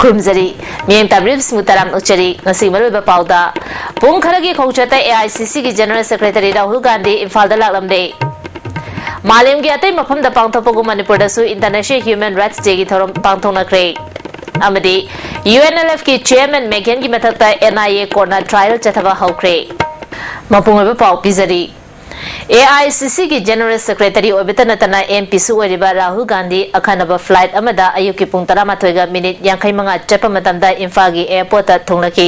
ꯈꯨꯔꯨꯝꯖꯔꯤ ꯃꯤꯌꯦꯡ ꯇꯥꯕꯤꯔꯤꯕꯁꯤꯡꯕꯨ ꯇꯔꯥꯝ ꯑꯣꯛꯆꯔꯤ ꯉꯁꯤ ꯃꯔꯨꯑꯣꯏꯕ ꯄꯥꯎꯗ ꯄꯨꯡ ꯈꯔꯒꯤ ꯈꯣꯡꯆꯠꯇ AICCꯒꯤ ꯖꯦꯅꯔꯦꯜ ꯁꯦꯀ꯭ꯔꯦꯇꯔꯤ ꯔꯥꯍꯨꯜ ꯒꯥꯟꯙꯤ ꯏꯝꯐꯥꯜꯗ ꯂꯥꯛꯂꯝꯂꯦ मालेमगी अतै मफमदा पांगथोकपगु मणिपुरदसु इंटरनेशनल ह्यूमन राइट्स डे की थौरम पांगथोकनख्रे अमदी UNLF की चेयरमैन मेघेन की मथकता NIA कोर्टना ट्रायल चथबा हौख्रे मपुंगबा पाउ पिजरी AICC की जनरल सेक्रेटरी ओबितनतना MP सु ओरिबा राहुल गांधी अखनबा फ्लाइट अमदा अयुक की पुंग 13 मिनिट 55 चप्पा मतमदा इम्फाल की एयरपोर्ट थोंगलखी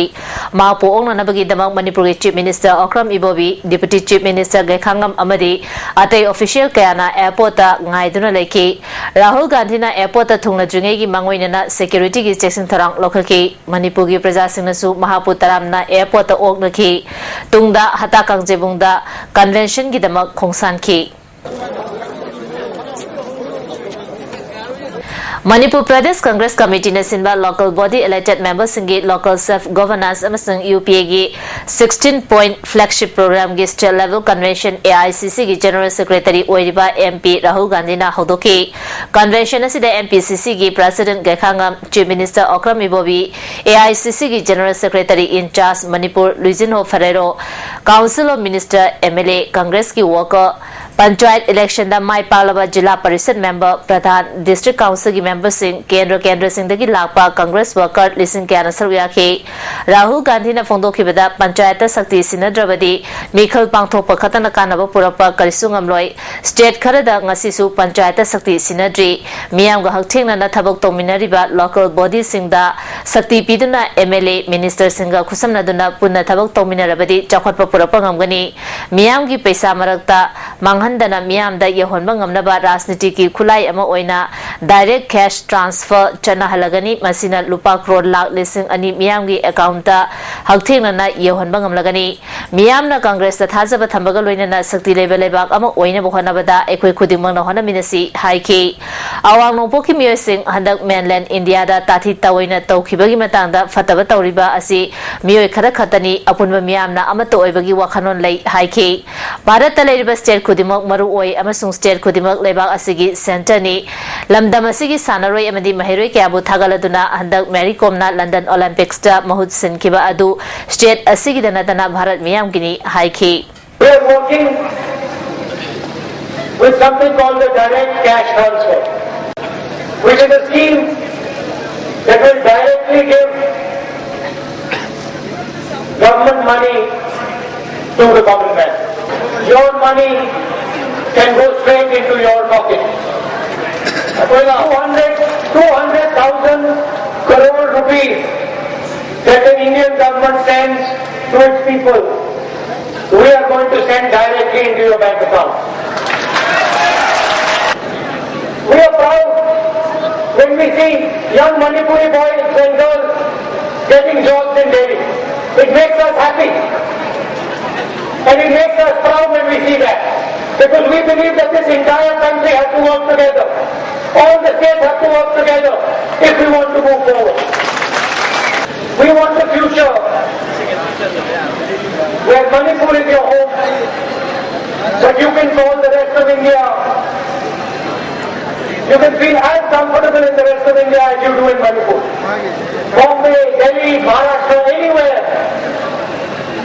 मापो ओंगनबगी दमक मणिपुर की chief minister Okram Ibobi deputy chief minister Gaikhangam अमदी अतै ऑफिशियल कयाना एयरपोर्ट ngaiduna लेखी राहुल गांधी ना एयरपोर्ट थोंगनद्रिङै की मंगोइनना सिक्योरिटी की चेकिंग थरांग लोखलखी मणिपुर की प्रजासिंगनसु महापु तरामना एयरपोर्ट ओगनखी तुंगदा हता कांगजेबुंगदा कन्वेंशन की दमक खोंसान की मणिपुर प्रदेश कांग्रेस कमिटी ने सिंबा लोकल बॉडी इलेक्टेड मेंबर्स की लोकल सेल्फ गवर्नेंस अमसंग UPA की 16 पॉइंट फ्लैगशिप प्रोग्राम की स्टेट लेवल कन्वेंशन AICC की जनरल सेक्रेटरी ओरिबा MP राहुल गांधी ना हौदोकी कन्वेंशन असिदे MPCC की president Gaikhangam chief minister Okram Ibobi AICC की general secretary in charge Manipur Luizinho Faleiro council of minister MLA Congress की वर्कर पंचायत इलेक्शन दा माई पालबा जिला परिषद मेंबर प्रधान डिस्ट्रिक्ट काउंसिल की मेंबर सिंह केंद्र सिंह लापा कांग्रेस वर्कर लिसिंग क्या सरुयाखी राहुल गांधी ने फोंदोखिबदा पंचायत शक्ति सिनद्रबदी मिखल पांगथोप खतन कानब पुरप करिसुंगमलोय स्टेट खरदा ngasisu पंचायत शक्ति सिनद्री मियाम गा हक्थेंगना थबक तोमिनरिबा लोकल बॉडी सिंगदा शक्ति पीदुना MLA मिनिस्टर सिंगा खुसमनदुना पुन्ना थबक तोमिनरबदी चखटप पुरप ngamgani मियाम की पैसा मरकता मांगहनदना मियाम दा यहोनबा ngamnaba राजनीति की खुलाई अमा ओइना डायरेक्ट कैश ट्रांसफर चनाहलगनी मसिना लुपा करोड़ लाख लिसिंग अनि मियाम की अकाउंट हक्थेंगना यहोनबा ngamlagani मियामना कांग्रेस थाजब थंबगा लोइनना शक्ति लेवल लेबाक अमा ओइना बहनबदा एखोय खुदिमंगना होनमिनसी हाइकी अवांग नोपोकी मियोसिंग हंदक मेनलैंड इंडिया दा ताथि तवइना तौखिबगी मतंगदा फतब तौरिबा असि मियोय खरा खतनी अपुनबा मियामना अमतो ओइबगी वखनोन लै हाइकी भारत लेरिबा स्टेट खुदिमक मरु ओइ अमसुंग स्टेट खुदिमक लेबाक असिगी सेंटरनी लमदम असिगी सानरोय अमदी महिरोय क्याबु थागलदुना हंदक मेरी कॉमना लंदन ओलंपिक्स दा महुत सिनखिबा अदु स्टेट असिगी दनदना भारत मियाम गिनी हाइकी We are working with something called the direct cash transfer, which is a scheme that will directly give government money to the common man. Your money can go straight into your pocket. 200,000 crore rupees that the Indian government sends to its people, we are going to send directly into your bank account. We are proud when we see young Manipuri boys and girls getting jobs in Delhi. It makes us happy. And it makes us proud when we see that. Because we believe that this entire country has to work together. All the states have to work together if we want to move forward. We want a future where Manipur is your home, but you can call the rest of India. You can feel as comfortable in the rest of India as you do in Manipur. Bombay, Delhi, Maharashtra, anywhere.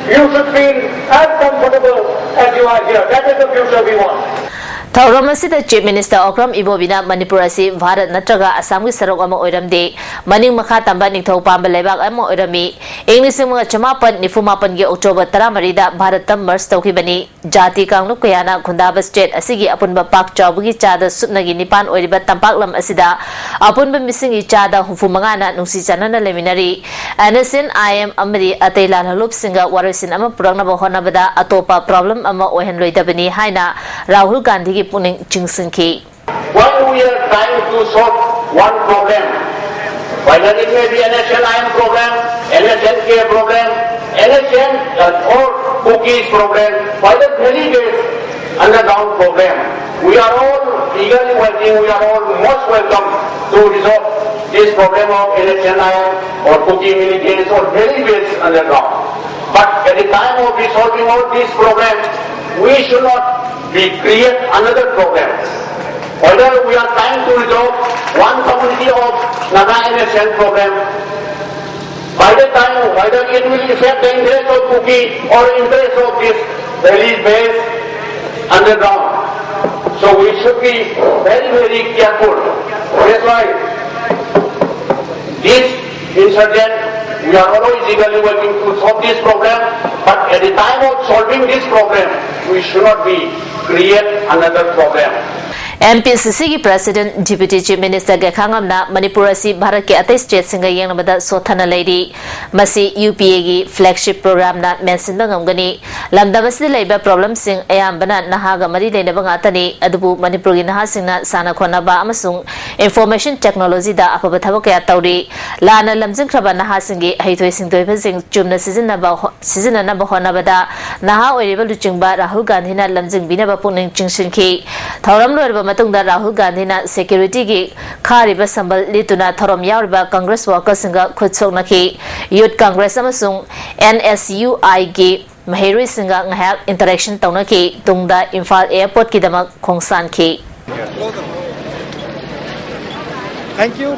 You should feel as comfortable as you are here. That is the future we want. थौरम असिदा chief minister Okram इबोबिना मणिपुर असि भारत नत्रगा असम की सरक अमा ओइरमदे मनिंग मखा तंबा निथौ पांबा लेबाक अमा ओइरमी इंग्लिसिंग चमापन निफुमापन के अक्टोबर 13 दा भारत तम मर्ज तौखिबनी जाति कांगलु कयाना खुंदाब स्टेट असिगी अपुनबा पाक चावगी चादा सुपनगी निपान ओइरिबा तंपाकलम असिदा अपुनबा मिसिंगी चादा हुफुमंगा ना नुसी चनना लेमिनरी एनएसएन आईएम अमरी अतैला हलुप सिंगा वारसिन अमा पुरंगनबा होनबदा अतोपा प्रॉब्लम अमा ओहन लोइदबनी हाइना Rahul Gandhi Puning Chingsinki. While we are trying to solve one problem, whether it may be NSNIM program, NSNK program, NSN or cookies program, whether delegates underground program, we are all eagerly working, we are all most welcome to resolve this problem of NSNIM or cookie militants or delegates underground. But at the time of resolving all these problems, we should not create another problem. Whether we are trying to resolve one community of Nana NSN program. By the time, whether it will affect the interest of cookie or interest of this valley base underground. So we should be very, very careful. That's why this insurgent, we are always eagerly working to solve this problem, but at the time of solving this problem, we should not be create another problem. MPCC की president deputy chief minister के खांगमना मणिपुर असी भारत के अतई state सिंग येंगनबदा सोथना लेरी मसी UPA की flagship programme ना mention गमगनी लमदम असि लेबा problem सिंग अयामबना नहागा मरी लेनबा गातनी अदबु मणिपुर की नहा सिंगना साना खोनाबा अमसुंग इंफॉर्मेशन टेक्नोलॉजी दा अफब थबक या तौरी लाना लमजिंख्रबा नहा सिंगी हइथोय सिंगतोय सिंग चुमना सिजनना होनाबदा नहा ओइरेबा लुचिंगबा राहुल गांधी ना लमजिंग बिनाबा पुनिंग चिंगसिनखी थौरम लोरबा राहुल गांधी सेक्यूरिटी की खारिबा संबल लितुना थरम यावरिबा कांग्रेस वर्कर्संगा खुदसोकनखी यूथ कांग्रेस NSUI की महेरुई सिंगा ngahak इंटरेक्शन तौनखी तुंगदा इम्फाल एयरपोर्ट की दमक खोंगसानखी Thank you.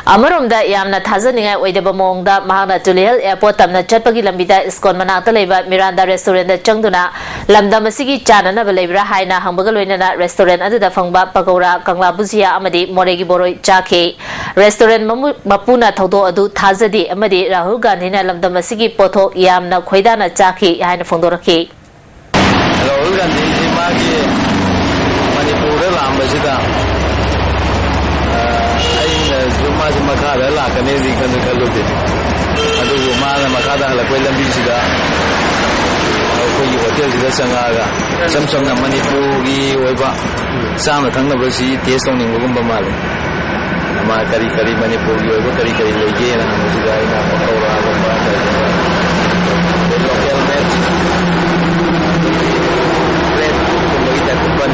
अमरोमदा यामना थाजनिंगाय ओइदबा मोंगदा महाना तुलेल एयरपोर्ट तमना चटपगी लंबिदा इस्कॉन मनाता लेबा मिरांडा रेस्टोरेंट चंगदुना लमदम असिगी चाननबा लेबरा हाइना हंबगा लोइनना रेस्टोरेंट अदुदा फंगबा पकौड़ा कंगला बुजिया अमदी मोरेगी बोरोय चाखे रेस्टोरेंट मपुना थौदो अदु थाजदी अमदी राहुल गांधीना लमदम असिगी पोथो यामना खोइदाना चाखे हाइना फोंदोरखी राहुल गांधी जी मागी मणिपुर लांबसिदा मासी मखादा लाकने जी खलुदे अदुबु माना मखादा हलकोय लंबीसिदा अखोई होटल सिदा चंगागा समसमना मणिपुरगी ओइबा चाना थंगनबसि टेस्ट तौनिंगबगुंबा माले मा करी करी मणिपुरगी ओइबा करी करी लेगेना हंगसिदा इना पकौड़ा गुंबा लोकल मैच ब्रेड कुंबगी तकुबन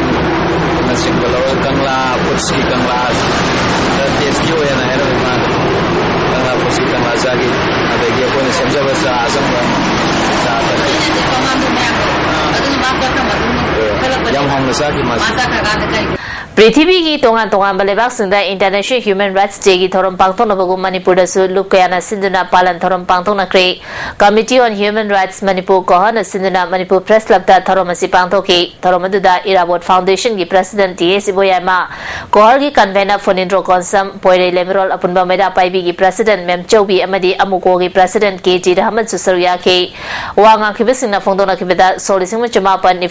नसिंगबलो कंगला फुट्स की कंगला टेस्ट की होना है ना कंगला फुट्स की कंगला जागी अदगी अकोने समझबा सा असंबा सा यम हम सागी मासा पृथ्वी की तोंगान तोंगान बलेबाक सिंदा इंटरनेशनल ह्यूमन राइट्स डे की थोरम पांगथोनबगु मणिपुर दसु लुप कयाना सिंदुना पालन थोरम पांगथोनख्रे committee on human rights Manipur कोहन सिंदुना मणिपुर प्रेस क्लब दा थोरम असि पांगथोखि थोरम अदुदा इराबोट फाउंडेशन की प्रेसिडेंट टीएस बोयामा कोहर की कन्वेनर फोनिंद्रो कोनसम पोइरे लेमरोल अपुनबा मेदा पाइबी की प्रेसिडेंट मेम चौबी अमदी अमुको की प्रेसिडेंट केटी रहमत सुसरुया के वांगा खिबसिंगना फोंदोनखिबदा सोलिसिंग चमापन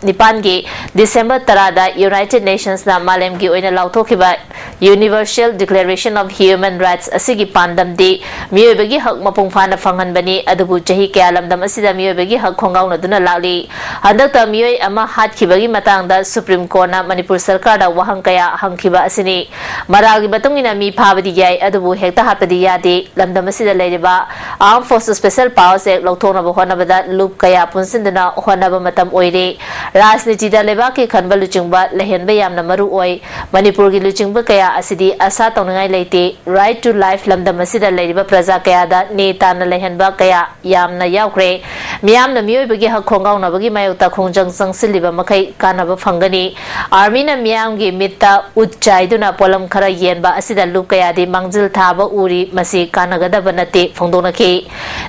निपान की दिसंबर 10 दा यूनाइटेड नेशंस मालेम की ओइना लाउथोखिबा universal declaration of human rights असिगी पांडमदी मियोबगी हक मपुंग फाना फंगहनबनी अदुबु चही कया लमदम असिदा मियोबगी हक खोंगाउनदुना लाली हंदकता मियोय अमा हातखिबगी मतांगदा सुप्रीम कोर्टना मणिपुर सरकार दा वहंग कया हंगखिबा असिनी मरागी मतुंगिना मी फाबदी याय अदुबु हेक्ता हापदी यादे लमदम असिदा लेरिबा armed forces special powers act लौथोनबा होनबदा लूप कया पुनसिंदना होनबा मतम ओइरे राजनीति दा लेबा के खनबा लुचिंगबा लेहेनबा यामना मरु ओय मणिपुर की लुचिंगबा कया असिदी आशा तौनगाई लेते राइट टू लाइफ लमदम असिदा लेरिबा प्रजा कयादा नेताना लेहनबा कया यामना यावख्रे मियामना मियोयबगी हक खोंगाउनबगी मायोक्ता खोंजंग संगसिलिबा मखै कानबा फंगनी आर्मीना मियामगी मित्ता उच्चाइदुना पोलम खरा येनबा असिदा लुप कयादि मांगजिल थाबा उरी मसी कानगदबा नते फोंदोनखि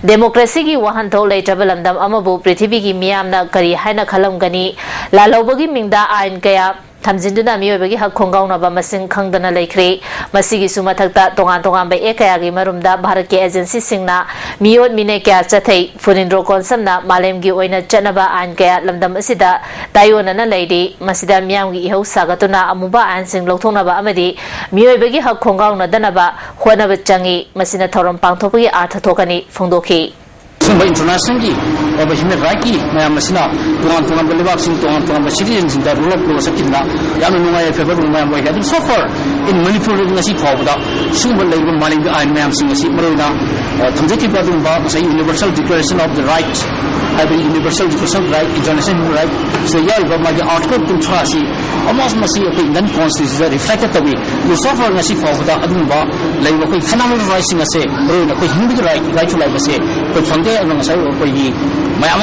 डेमोक्रेसी की वहनथौ लेत्रबा लमदम अमबु पृथ्वी की मियामना करी हाइना खलमगनी लालौबगी मिंगदा आइन कया थमजिंदुना मियोबगी हक खोंगाउनबा मसिंग खंगदना लेख्रे मसिगी सुमथकता तोंगान तोंगान बे एकयागी मरुमदा भारत के एजेंसी सिंगना मियोद मिने क्या चथै फुनिंद्रो कोनसमना मालेमगी ओइना चनबा आइन कया लमदम असिदा तायोनना लेदी मसिदा मियामगी इहौ सागतुना अमुबा आइन सिंग लौथोनबा अमदी मियोबगी हक खोंगाउनदनबा होनबा चंगी मसिना थौरम पांथोपगी अर्थ थोकनी फोंदोखि इंटरनेशनल की ह्यूमन राइट की मैं तोान लेबाक तोान सिटीजन रूल ऑफ लॉ सकिना नुंगाई फेवर मैं सो फार इन मणिपुर फाउद मालिक आइन मैम थमजखी universal declaration of the right universal declaration of right international human right सिद मागी आर्टिकल 30 से इंडियन कॉन्स्टिट्यूशन रिफ्लेक्टेड तौर सो फार फाउद फंडामेंटल राइट्स हिंदी राइट टू लाइफ से फंदे मैम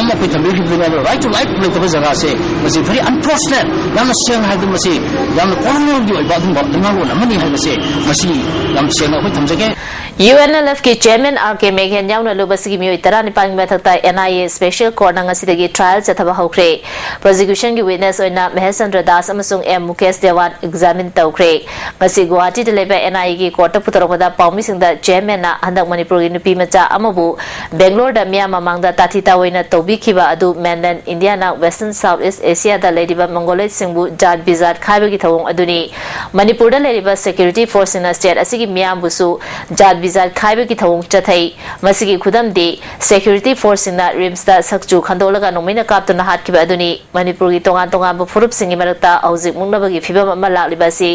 राइट टू लाइफ लेते जगह से वेरी अनफॉर्चुनेट सेंग ꯌꯥꯝꯅ ꯀꯣꯔꯣꯅꯦꯜꯒꯤ ꯑꯣꯏꯕ ꯑꯗꯨꯝꯕ ꯂꯩꯉꯥꯛꯂꯣꯟ ꯑꯃꯅꯤ ꯍꯥꯏꯕꯁꯦ ꯃꯁꯤ ꯌꯥꯝ ꯁꯦꯡꯅ ꯑꯩꯈꯣꯏ ꯊꯝꯖꯒꯦ UNLF की चेयरमैन आर.के. मेघेन यावना लुबसगी मियोय 19 की मथक्ता NIA स्पेशल कोर्ट नंगसिदगी ट्रायल चथबा हौख्रे प्रोसिक्यूशन की विटनेस ओइना महेशचंद्र दास अमसुंग एम मुकेश देवान एग्जामिन तौख्रे ngasi गुवाहाटी दे लेबा NIA की कोर्ट पुतरबदा पाउमिसिंगदा चेयरमैन ना हंदक मणिपुर की नुपी मचा अमबु बेंगलोर दा मिया ममांगदा ताथिता ओइना तौबिखिबा अदु मेनलैंड इंडिया ना वेस्टर्न साउथ ईस्ट एशिया दा लेरिबा मंगोलैत सिंगबु जात बिजात खाइबगी थवंग अदुनी मणिपुर दा लेरिबा सिक्योरिटी फोर्स इन स्टेट असिगी मियामबुसु जात बिजात खाइबे की थवंग चथै मसिगी खुदम दे सिक्योरिटी फोर्स इन रिम्स दा सक्चु खंदोलगा नोमिना कापतुना हाटकिबा अदुनी मणिपुर की तोंगान तोंगान फुरुप सिंगी मरक्ता हौजिक मुंगनबगी फिबम अमा लालिबासी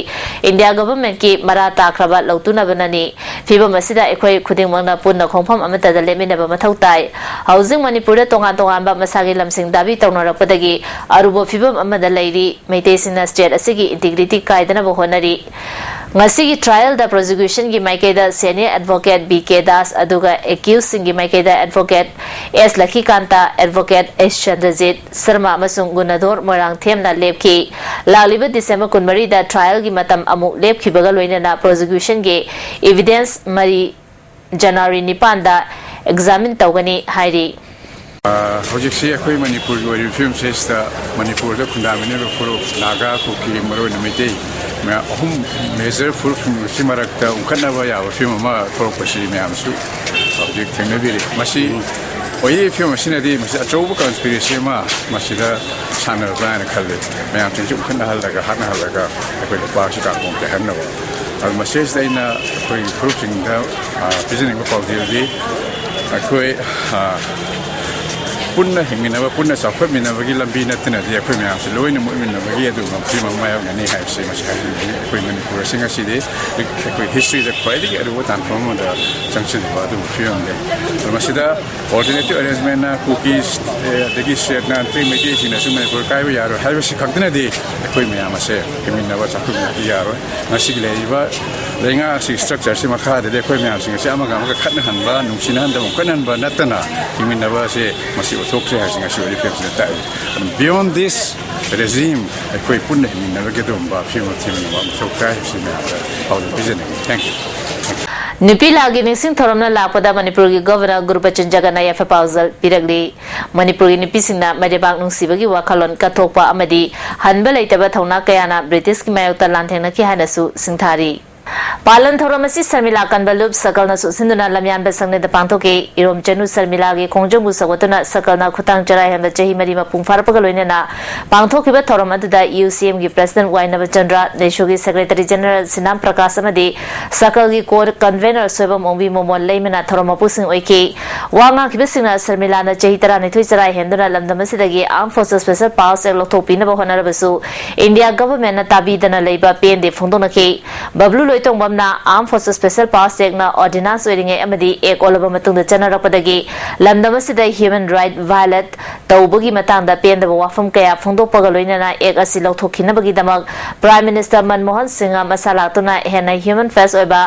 इंडिया गवर्नमेंट की मरा ताख्रबा लौतुनबननी फिबम असिदा एखोय खुदिंगमंगना पुन्ना खोंफम अमता दा लेमिनबा मथौ ताई हौजिक मणिपुर दा तोंगान तोंगान बा मसागी लमसिंग दाबी तौनरपदगी अरुबो फिबम अमदा लेरी मैतेसिना स्टेट असिगी इंटीग्रिटी कायदनबो होनरी ngasi trial da prosecution ki maikeda senior advocate BK Das aduga accused singi maikeda advocate S Lakhikanta advocate S Chandrajit Sharma amasung gunador morang themna lepki laliba December 13 da trial ki matam amuk lepkhibaga loinana prosecution ge evidence mari January 9 da examine tawgani hairi Hojiksi akoi Manipur go film sesta Manipur da khundamine ro furo naga kuki maro namite me ahum major full film simarakta unkana ba ya film ma furo pasi me amsu object thengna biri masi oi film sinadi masi achobu conspiracy ma masi da channel ban khalle me am tin unkana halaga hana halaga akoi ba shi ka kom te hanna ba al masi da ina akoi proving da business ko paudi akoi punna hingina ba punna safat mina bagi lambi natina dia ko miam se loina mo mina bagi adu ma prima ma ya ni hai se ma sai ni ko ni ko singa si de ko history da ko edi adu tan from da junction ba du film de ma sida alternative arrangement na cookies de share na tri mediation na sume ko kai ba yaro hai ba si khakdina de ko miam se kimina ba sa ko yaro na si le ba lenga si structure si ma kha de ko miam singa se ama ga ma khatna han ba nung sin han da ko nan ba natana kimina ba se ma si beyond this regime, I put him in the ghetto, but he was so thank you. Nipila Ginising Torona Lapada Manipuri Governor Gurupachan Jaganaya Pausal Piragli Manipuri Nipisina Madebang Sibagi Wakalon Katopa Amadi Hanbele Tabatona Kayana British Mayota Lantana Kihanasu Sintari पालन थोरमसी Sharmila कनबलुब सकलना सुसिंदुना लमयान बेसंगने the पांथोके Irom चनु शर्मिला गे खोंजंगु सगोतना सकलना खुतांग चराय हम चही मरी मपुंग फारपग लोइनेना पांथोकिबा theorem अदुदा UCM गी president वाइनब Chandra नेशोगी secretary general सिनाम प्रकाश अमदी सकल गी core convener सोबम ओंबी मोमोन lamina theorem pushing ओइके वांगा किबसिंगना शर्मिला न चही तरा निथुई चराय हेंदुना लमदमसिदगी आर्म फोर्सेस स्पेशल पावर्स एक लोथोपिनब होनरबसु इंडिया गवर्नमेंट न ताबीदना लेबा पेंदे फोंदोनके बबलू लोइतोंबमना armed forces special powers act ना ऑर्डिनेंस ओइरिंगे अमदी एक ओलब मतुंग चनरपदगी लमदमसिदा ह्यूमन राइट वायलेट तौबगी मतंगदा पेंदब वाफम कया फोंदोपग लोइनना एक असि लौथोखिनबगी दमक प्राइम मिनिस्टर मनमोहन सिंह मसालातुना हेना ह्यूमन फेस ओइबा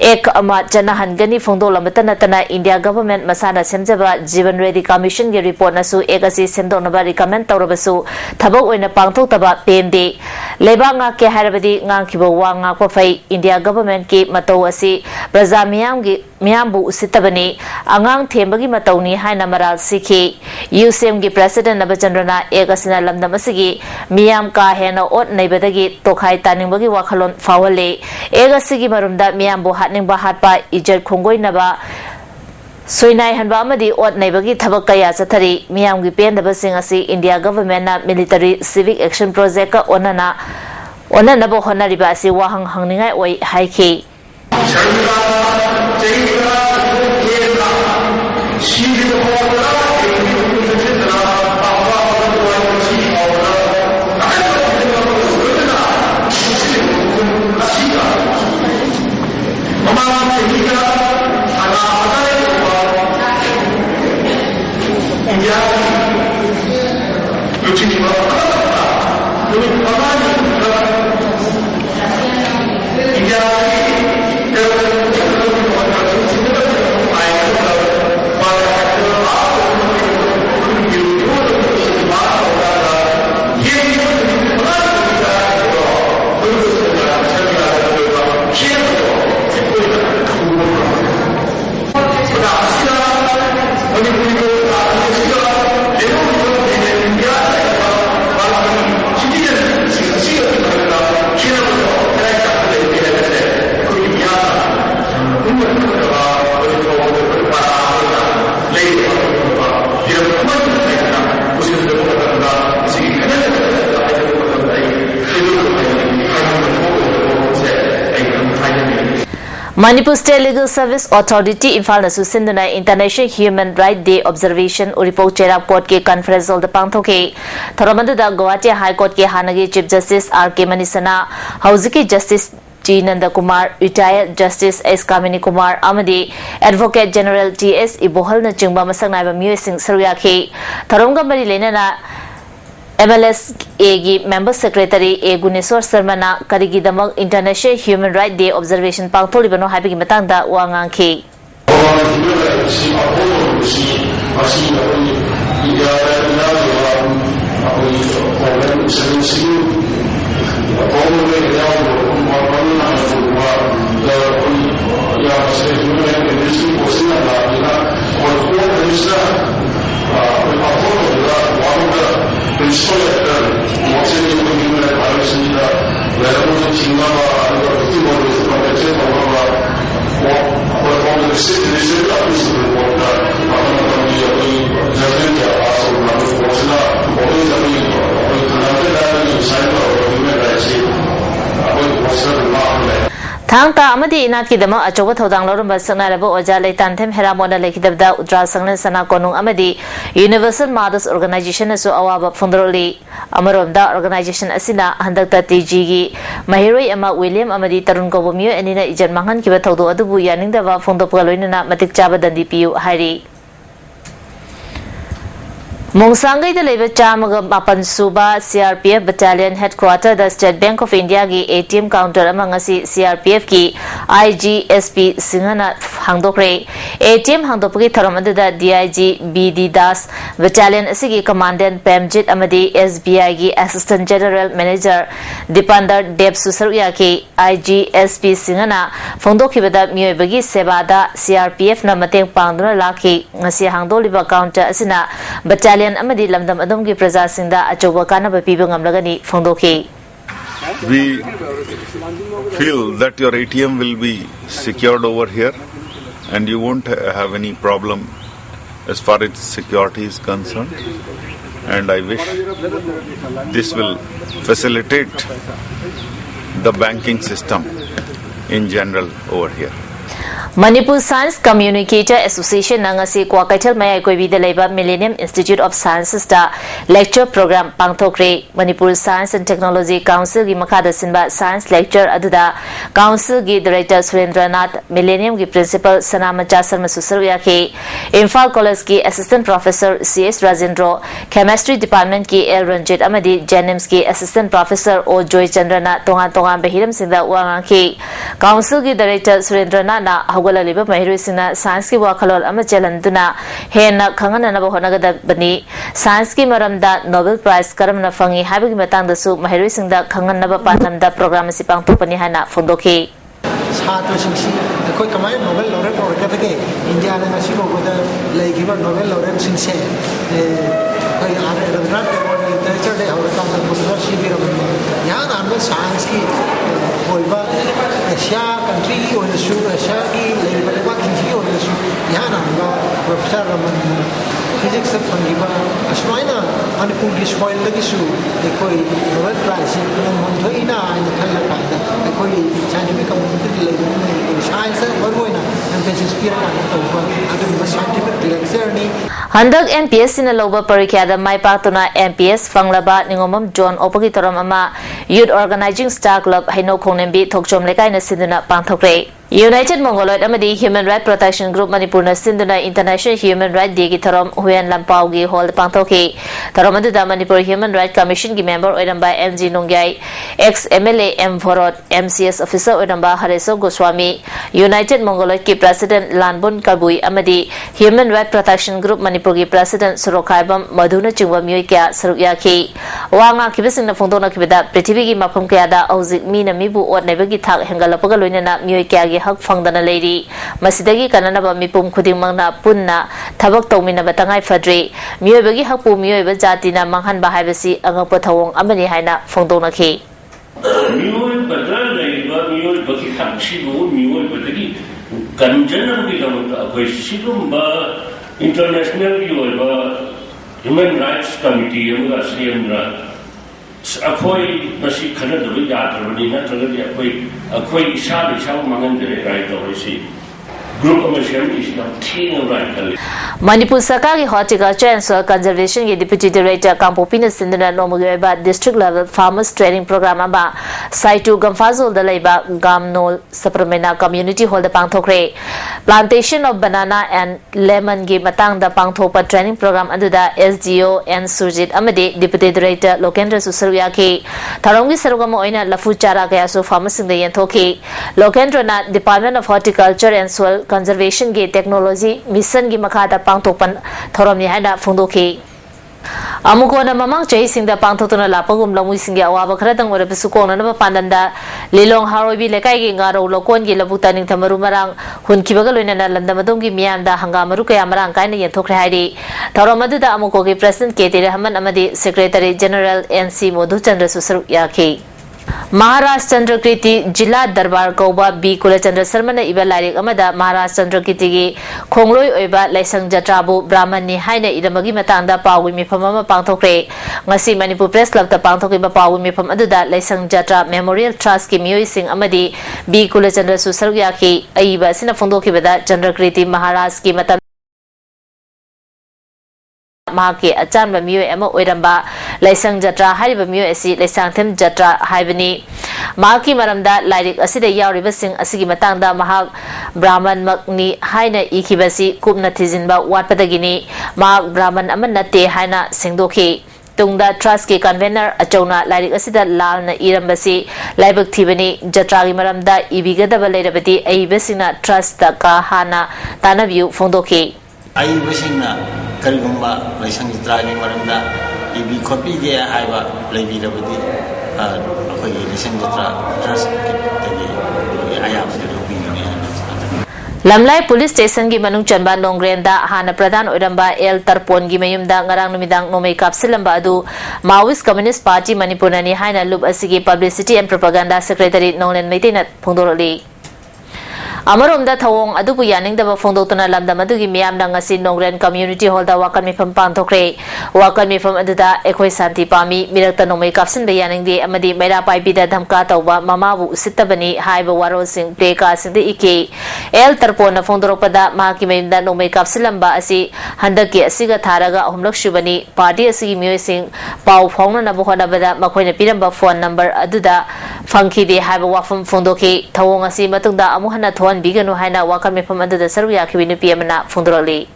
एक अमा चनहनगनी फोंदोलमत नतना इंडिया गवर्नमेंट मसाना सेमजबा जीवन रेडी कमीशन के रिपोर्ट नसु एक असि सेमदोनबा रिकमेंड तौरबसु थबक ओइना पांथोक्तबा पेंदे लेबांगा के हारबदी ngang wanga ko fai India government ki matau asi praja miyambu usitabani angang thembagi matawni haina maral sikhi UCM gi president Nabachandrana egasina lamdamasigi miyam ka hena ot naibadagi tokhai taningbagi wakhalon fawale egasigi marumda miyambu hatningba hatpa ijer khongoi naba Soinai hanba amadi ot naibagi thabak kaya chathari miyam gi pendaba sing asi India government na military civic action project ka onana bo honariba asi wahang hangningai oi haiki Manipur State Legal Service Authority Imphal na susinduna International Human Rights Day Observation Uripok Cherap Court ke conference hall da pangthoke Thoromandu da Guwahati High Court ke hanagi Chief Justice R.K. Manisana Hauziki Justice G. Nanda Kumar, Retired Justice S. Kamini Kumar Amadi, Advocate General T.S. Ibohal na chingba masangnaiba miyoi sing saruyakhi Thoromga mari lenana MLS AG Member Secretary A. Guneswar Sarmana Karigidamag International Human Rights Day Observation Pangtholibano haibigi matangda wa ngangkhi. Thangka amadi inat dama achoba thodang lorum basana rabo oja leitan them heramona lekidabda udra sangna sana konung amadi Universal Mothers Organization asu awaba phundroli amaromda organization asina handakta TG gi mahiroi ama William amadi tarun ko bomyo anina ijan manghan kiba thodo adubu yaningdawa phondopga loinana matik chaba dandi piu hairi Mongsangai da leba chamaga mapan suba CRPF Battalion Headquarter the State Bank of India gi ATM counter amang asi CRPF ki IGSP Singhana hangdokre ATM hangdopgi tharamadu da DIG BD Das Battalion asigi Commandant Pemjit amadi SBI gi Assistant General Manager Dipandar Deb Susaruya ki IGSP Singhana phongdokhibada mioibagi sebada CRPF na mateng pangduna lakhi ngasi hangdoliba counter asina Battalion amadi lamdam adom ki praja singda achoba kanaba piba ngamlagani phongdokhi. We feel that your ATM will be secured over here and you won't have any problem as far as security is concerned, and I wish this will facilitate the banking system in general over here. Manipur Science Communicator Association nangasi Kwakaichal Mayai Koibida Leba Millennium Institute of Sciences da lecture program pangthokre Manipur Science and Technology Council gi makhada sinba science lecture aduda council gi director Surendranath Millennium gi principal Sanamacha Sarma Susarya ke Imphal College ki assistant professor CS Rajendra chemistry department ki L Ranjit amadi Jenims ki assistant professor O Joy Chandrana tonga behiram singda wanga ke council gi director Surendranath na hagwala liba mahiroi sina science ki wakhalol ama chelanduna hena khangana na bahonagada bani science ki maramda Nobel Prize karamna fangi habigi matangda su mahiroi singda khangana ba panamda program si pangthopani hana phondokhi छात्र शिक्षी कोई कमाए Nobel laureate और कहते कि India ने नशी को बोलते लाइक इवन नोबेल लॉरेट सिंसे कोई आने रविंद्रनाथ टैगोर ने लिटरेचर डे और काम करते हैं शिविर में यहाँ नाम में साइंस की कोई बात एशिया कंट्री और एशिया की लेकिन बड़े बात की और यहाँ नाम का प्रोफेसर रमन फिजिक्स से पंजीबा अश्वाइना मणिपुर की स्कॉल लगी शू कोई नोबेल प्राइज मंथोइना इन खल्ला पाइदा कोई साइंटिफिक कम्युनिटी लेकिन साइंस है बरोइना एम्फेसिस पिरा का अदुम साइंटिफिक लेक्चर नी Handak MPS na loba parikyada mai paktuna MPS fanglaba ningomam John opagi toram ama Youth Organizing Star Club haino khongnembi thokchom lekai na sinduna pangthokre United Mongoloid amadi Human Rights Protection Group Manipur na sinduna International Human Rights Day gi thorom huyan lampau gi hall pangthokhi thorom adu da Manipur Human Rights Commission gi member oiramba MG Nongyai ex MLA M Vorot MCS officer oiramba Hareso Goswami United Mongoloid ki President Lanbun Kabui amadi Human Rights Protection Group Manipur gi President Surokhaibam Madhuna chingwa myoi kya sarukya ki wanga kibising na phongdona kibida prithvi gi mafam kya da auzik mi na mibu ot nebagi thak hengalapaga loinana myoi kya gi hak phangdana leiri masidagi kananaba mipum khuding mangna punna thabak tawmina batangai fadri myoi bagi hakpu myoi ba jati na manghan ba haibasi angapa thawong amani haina phongdona ki myoi badal leiba myoi bagi khangsi bo myoi badagi kanjana gi lamta akoi sigumba international human rights committee amga CMra अखोई मसी खनदब यादरबनी नत्रगदि अखोई Isad इसाव मांगनदरे right तौरसी group अमा सेमनी सिदा थीना right कले Manipur Sarkar Horticulture and Soil Conservation ki Deputy Director Kampopina Sindana Nomugiba District Level Farmers Training Program aba Saitu Gamfazul Dalaiba Gamnol Sapramena Community Hall the Pangthokre Plantation of Banana and Lemon gi Matang the Pangthopa Training Program Aduda SGO and Surjit Amade Deputy Director Lokendra Susaruyaki Tarongi Sarugama Oina Lafu Chara Kayasu Farmers in the Yantoki Lokendra na Department of Horticulture and Soil Conservation gi Technology Mission gi Makata Pangtopan Thorom Yahada Fundoki Amukona Mamang chasing the Pangtotona Lapagum Lamusinga Wabakratang or Pesukona Pandanda Lilong Harobi Lekai Garo Lokon Gilabutaning Tamarumarang Hunkibagalina Landamadungi Mianda Hangamaruka Amarang Kaini Yatokrahidi Toromadu Amukoki President Katie Rahman Amadi Secretary General NC Moduchandra Susaruyaki Maharashtra Chandra Kriti Jilla Darbar Kauba B Kulachandra Sarmana Iba Larik Amada Maharashtra Chandra Kriti gi Khongloi Oiba Laisang Jatrabu Brahmani Haina Idamagi Matanda Pawi Mipamama Pangthokre Ngasi Manipur Press Club ta Pangthoki ba Pawi Mipam Aduda Laisang Jatra Memorial Trust ki Miyoi Singh Amadi B Kulachandra Susaruyaki Aiba Sina Fondoki Bada Chandra Kriti Maharashtra ki Matam Mahaki Achanba Miyoi Ama Oiramba Laisang Jatra Hariba Miyoi Asi Laisang Them Jatra Haibani Mahaki Maramda Lairik Asida Yauriba Singh Asigi Matangda Mahak Brahman Makni Haina Ikibasi Kubna Tizinba Watpadagini Mahak Brahman Amanate Haina Singdoki Tungda Trust ki Convener Achona Lairik Asida Lalna Irambasi Laibak Thibani Jatragi Maramda Ibigadaba Lairabati Aibasina Trust Ka Hana Tanavu Fondoki Aibasina Karigumba, Laisang Dragi Maranda, Ibi copy the Iva, Levi Rabadi, Laisang Trust, I have the Lamlai Police Station gi Manung Chanba Nongrenda Hana Pradhan Oiramba El Tarpon gi Mayumda Ngarang Numidang Nomay Kapsilamba Adu Maoist Communist Party Manipurani Haina Lub Asigi Publicity and Propaganda Secretary Nolan Maitinat Pungdoroli Amaromda Thawong Adubu Yaning the Fondotana Lambda Madugi Miam Nangasi Nongren Community Hall the Wakami from Pantokre, Wakami from Aduda, Equi Santi Pami, Mirata Nomay Kapsin Bayaning the Amadi Mera Pipida Damkatawa, Mamabu Sitabani, Haiba Waro Sing, Playcast in the Ike, El Tarpona Fondoropada, Makimim da Nomay Kapsilamba Asi, Handaki Asiga Taraga, Homlok Shubani, Party Asigi Musing, Pau Fona Nabuhana Bada, Makwena Piramba phone number Aduda, Funky de Haiba Wafum Fondoki, Tawong Asi Matunda Amuhana Thon Bigano Haina Wakami from under the Saruyaki Piamana Fundorali.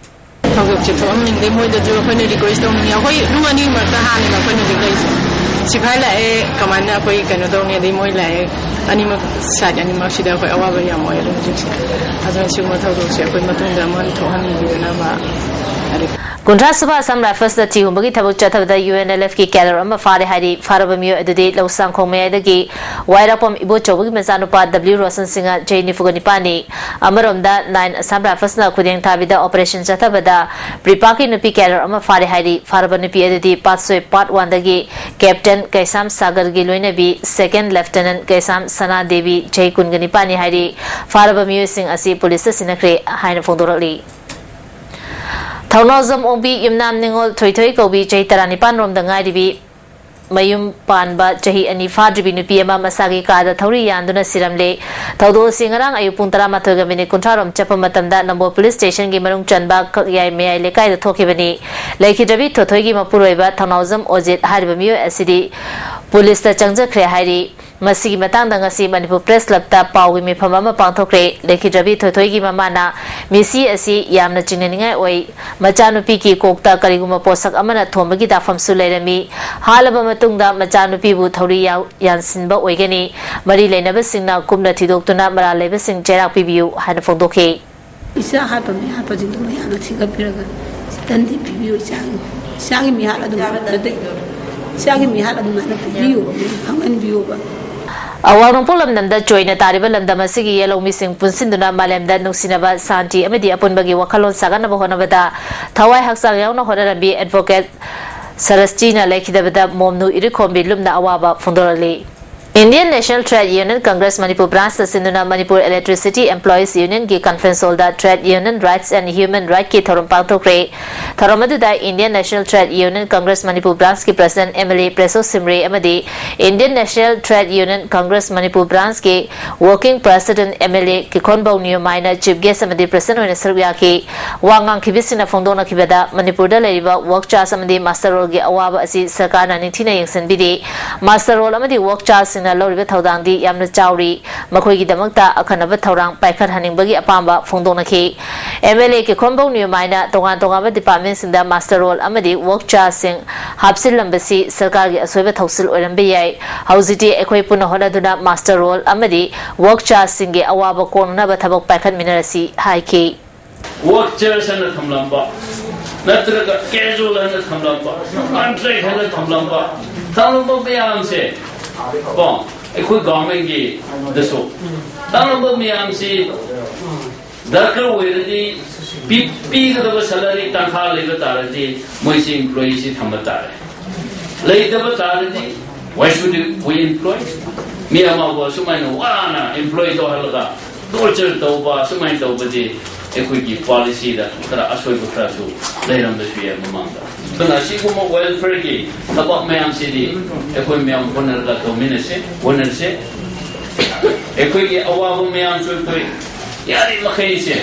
Kuntra Suba Assam Rifles the Tihumagi Tabu Chata the UNLF ki Kalarama Fari Hari Farabamio at the date Losang Kome the Gi Wairapom Ibo Chobu Mezanupa W Rosan Singer J Nifuganipani Amaromda 9 Assam Rifles na Kuding Tabida Operation Chatabada Pripaki Nupi Kalarama Fari Hari Farabanipi at the Patsoi Part 1 the Gi Captain Kaisam Sagar Giluinabi 2nd Lieutenant Kaisam Sana Devi J Kunganipani Hari Farabamio Sing Asi Police Sinakre Haina Fondorali. Thaunazam Obi Yumnam Ningol Toy Kobi Jay Taranipan Rom the Ngaidibi Mayum Panba Jahi and Ifadribi Nupiama Masagi Kada Tori Yanduna Siramle Taudo Singarang Ayupuntara Matogamini Kuntaram Chapamatamda Number Police Station Gimarung Chanba Yai May Lekai the Tokibani Laki David Totogi Mapuroiba Thaunazam Ozit Haribamio Asidi Police the Changja Krehari Masigi Matanga Ngasi Manipur Press Club ta Pawi Mi Pamama Pangthokre Leki Jabi Thotoigi Mamana Misi Asi Yamna Chinninga Oi Machanupi ki Kokta Kariguma Posak Amana Thomagi da Fam Sulerami Halaba Matungda Machanupi bu Thori Yansinba Oigani Mari Lenaba Singna Kumna Tidoktuna Mara Leba Sing Jerak Pibiu Hana Fondoke Isa Hapami Hapazin Yana Tiga Piraga Standi Pibiu Sagi Mihala Sagi Mihala Pibiu Haman Biuba Awang Pulam Nanda Joina Taribal and Damasigi Yellow Missing Punsinduna Malem that Nusinaba Santi Amidi upon Bagi Wakalon Sagana Honavada Tawai Haksayana Horabi Advocate Sarastina Leki Davida Momnu Irikombi Lumna Awaba Fundorali. Indian National Trade Union Congress Manipur branch Sinduna Manipur Electricity Employees Union ki conference holder Trade Union Rights and Human Right ki thorum pangthokre thoromaduda Indian National Trade Union Congress Manipur branch ki President MLA Preso Simre amadi Indian National Trade Union Congress Manipur branch ki Working President MLA ki Khonbau Niyomai Chief Guest amadi President oina sarugya ki wangang khibisina phongdona khibada Manipur da leriba work charge amadi master role gi awaba asi sarkar na ningthina yengsanbidi master role amadi work charge Loriba Taudandi Yamna Chauri, Makogi Damakta, Akanaba Taurang, Paikat Haningbagi Apamba, Fondonaki, MLA Kikombo New Mina, Tongan Tongaba departments in the master role, Amadi, Work Charsing, Hapsil Lambasi, Sarkagi, Asweba Tausil Olambiay, Hausiti, Equipuna Holaduna, master role, Amadi, Work Charsing, Awaba Kornaba Tabak Paikat Minerasi, High Key. Work chairs and the Tamlamba, Natraga casual and the Tamlamba, contract and the Tamlamba, Tamlamba Biam say. Bon, a quick government gate, the so. Tamlamba Miam say, Darker with the P of a salary, Tanha Levatarati, Moisi employees in Hamatare. Later, Batarati, why should we employ? Miyama was Suman Wana, employed to Halaga, torture Toba, Suman Tobadi. Equity policy that Asway Butrasu, later on the Shia Mamanda. So now she come welfare gate, about Mayam City, Equimiam Ponera Dominace, Winnerse, Equity Awabu Mayam Sultui, Yari Mahase,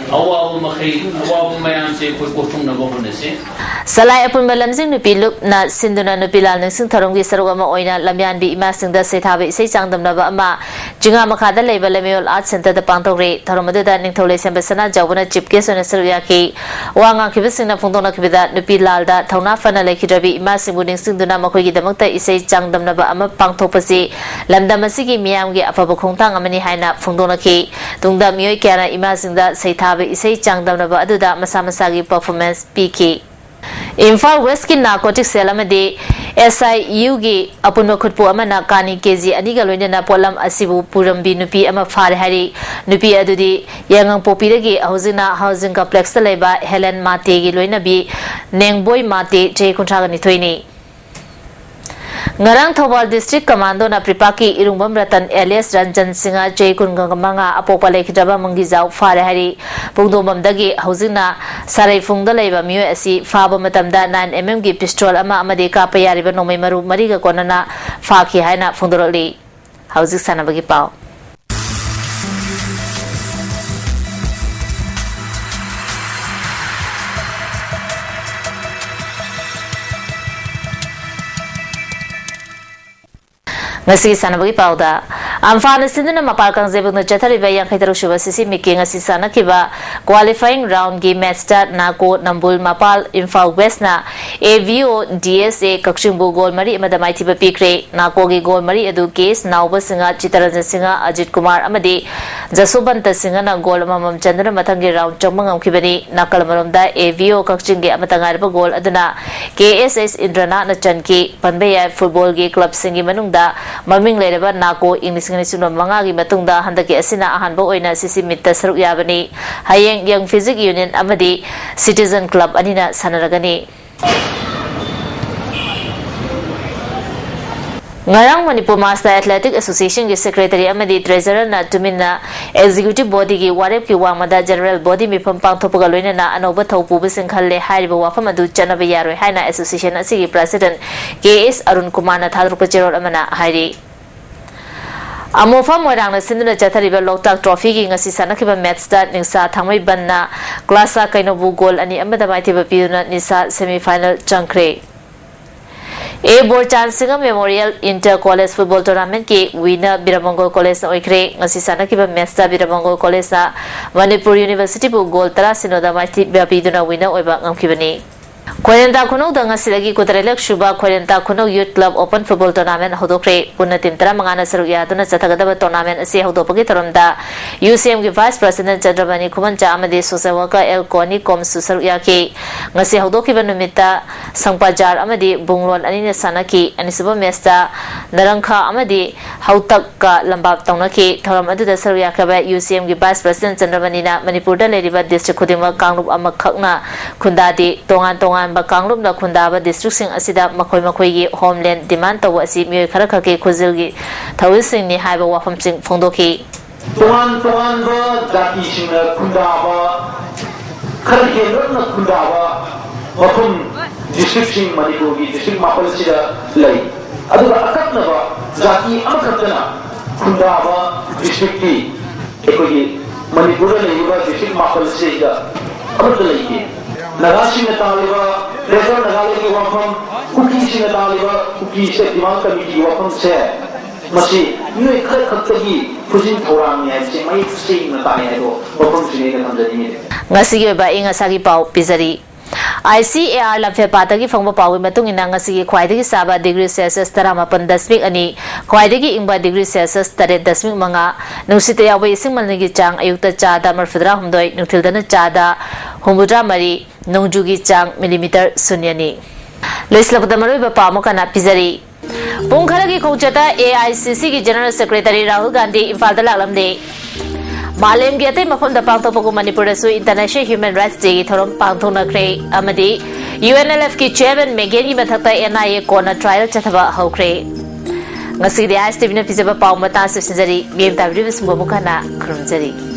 Awabu Mahay, Awabu Mayam say, Kutuna Bohunese. Salai upon Balamsing Nupi look na Sinduna Nupila Nixing Tarongi Sarogama Oina, Lamian be immersing the Setabi, say Sangdam Navama, Jingamakada Label Lemuel Art Center, the Pantore, Taramada Nintole Sambasana, Javana, Chipkes and Suriaki, Wanga Kibisina Fundona Kibida, Nupi Lalda, Tauna Fana Lake Drabi, immersing Wooding Sinduna Makogi, the Mukta is a Jangdam Nava, Pantopasi, Lamdamasiki Miamgi, Apabokuntang, Amani Haina, Fundonaki, Dungda Mioikana, immersing the Setabi, is a Jangdam Nava, Aduda, Masamasagi performance, PK. Imphal West ki narcotic selamade SIU gi apunma khutpu amana kani kg aniga loinana polam asibu purambi nupi ama far hari nupi adudi yangang popiragi ahuzina housing complex ta leba Helen Mate gi loinabi Nengboy Mate je kontraga ni thoini Ngarang Thobal District Commando na Pripaki Irungbam Ratan Elias Ranjan Singa Jay Kungamanga Apopa Lake Jaba Mangizau Fare Hari Pungdomam Dagi Hausina Sarai Fungda Leba Mu Asi Faba Matamda 9mm gi pistol ama amade kapayariba no maru mariga konana Faki Haina Fundoroli Hausi Sanabagi Pau Ngasi sanabagi pauda amfana sinduna mapalkang zebuk na chathariba yang khaitaru shuba sisi miki ngasi sana kiba qualifying round gi match start na ko nambul mapal Imphal West na AVO DSA kakchungbu gol mari amadamai thiba pikre na ko gi gol mari adu case nauba singa Chitaranjan Singa Ajit Kumar amadi Jasubanta Singa na gol mamam chandra mathangi round chongmangam kibani nakalmarumda AVO kakchungge amatangarba gol aduna KSS Indrana na chanki panbeya football gi club singi manungda Maming Lereba Nako English Nisuno Mangagi Matunda Handaki Asina Ahanbo Oina Sisi Mita Saruk Yabani Hayeng Young Physics Union Amadi Citizen Club Anina Sanaragani Ngarang Manipur Master Athletic Association ki Secretary Amadi Treasurer na Tumina Executive Body ki Warep ki Wangmada General Body Mipam Pangthopaga loina na Anoba Thaupu Bising Khalle Hairiba Wafam adu Chanaba Yaroi Haina Association asigi President KS Arun Kumar na Thadrupa Cherol Amana Hairi Amofa Moirang na Sinduna Chathariba Loktak Trophy ki ngasi sanakiba match start ningsa thangmai banna Klasa Kainobu goal ani amada maithiba piduna nisa semi-final changkre A Board Chansinga Memorial Inter College Football Tournament ki winner Biramangol College na oikre ngasi sanakiba match ta Biramangol College na Manipur University bu goal tara sinoda maithiba piduna winner oiba ngamkibani Khoirenta Khunok da ngasilagi kutarelak shuba Khoirenta Khunok Youth Club Open Football Tournament hodokre punna tim tara mangana saruk yaduna chathagadaba tournament ase hodopagi taromda UCM ki Vice President Chandramani Khumancha amadi social worker El Koni kom susaruk yaki ngasi hodokiba numita sangpajar amadi bunglon anina sanaki anisuba mesta narangkha amadi hautak ka lambab taunaki thoram aduda saruk yakaba UCM ki Vice President Chandramani na Manipur da leriba district khudima kangrup amakhakna khundadi tongan tongan Kanglum da Kundaba district sing asida makoi gi homeland demand tawa asi mioi khara khake khuzil gi thawil sing ni haiba wafam sing phongdoki tongan ba jati sing Kundaba khar ke na Kundaba wafam district sing Manipur gi district mapal sida lai aduga akatna ba jati amakatna Kundaba district ki ekoi Manipur lai ba district mapal sida amat lai ki Nagasi na taliba, Reserve Nagali ki wafam, Kuki si na taliba, Kuki sa Demand Committee ki wafam sa, Masi, yung ikakagtagi, Pusin Torang niya, si may sing na tayo ito, wafam sinigay na kamdani niya. Ngasigi ba inga sagi pau pizari. ICAR lamfe patagi fangba pawi matung ina ngasigi khwaidagi saba degree Celsius taramapan dasmik ani khwaidagi ingba degree Celsius tare dasmik manga nungsita yawa ising malnigi chang ayukta chada marfidra humdoi nungtildana chada humudra mari nungjugi chang millimeter sunyani loislapda maroi ba pamukana pizari pungkharagi khongchata AICC ki General Secretary Rahul Gandhi Imphal da laklamde Malem gi atai mafam da pangthokpaku Manipur da su International Human Rights Day gi thorom pangthoknakre amadi UNLF ki chairman Megan gi mathakta NIA kona trial chathaba hokre ngasi di ISTV na pizaba paw mata su sinjari miem tabri bismbo mukana khurumjari